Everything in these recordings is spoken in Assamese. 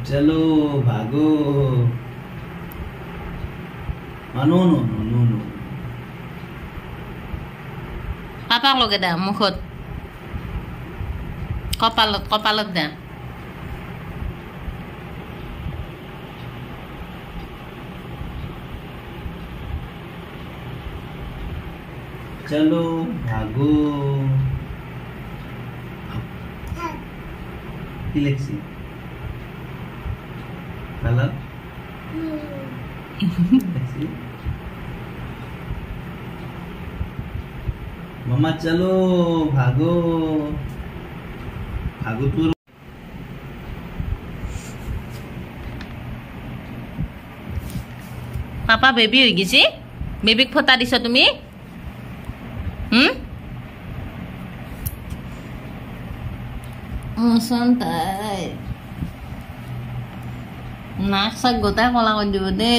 चलो भागो no no no no no পাপাক লগে দা মুখত কপালত কপালত দা चलो भागो Galaxy color Galaxy मम्मा चलो भागो भागो तू পাপা বেবি হৈ গিছি বেবিক ফটা দিছ তুমি santai nasa gota kola ko দিব দে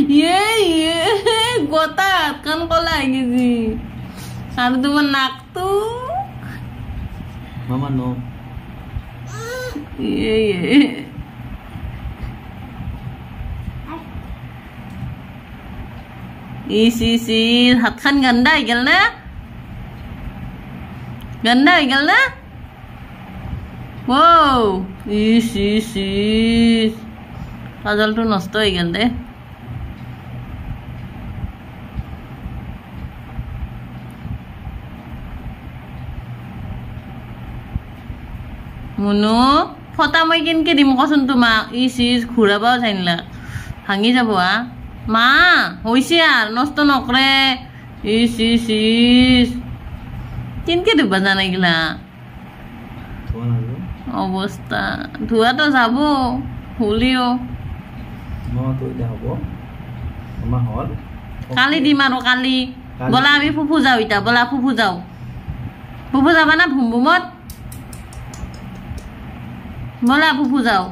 ye gota kan kola gisi আর তোমার নাক তো mama no ye isi hat khan ganda igel na ganda igel na wow isi kajal tu nosto igel de Munu ফটা মই কেনকে দিম কচোন তোমাক isi ঘুৰাবা চাইনলা ভাঙি যাব মা হইছে আর নষ্ট নকরে ইস কেনকে দিবা জানাই গিলা অবস্থা ধোয়া তো যাব হলিও কালি দিম আর কালি বলা আমি ফুফু যাও ইটা বলা ফুফু যাবা না ভুমভুমত বলা ফুফু যাও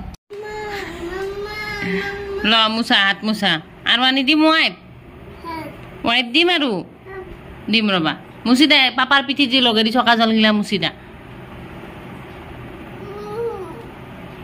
ল মুসা হাত মুসা আর আনি দিম ওয়াইপ দিম আৰু দিম ৰবা মুচি দে পাপাৰ পিঠি যে লগে দি থকা জল গিলা মুচি দা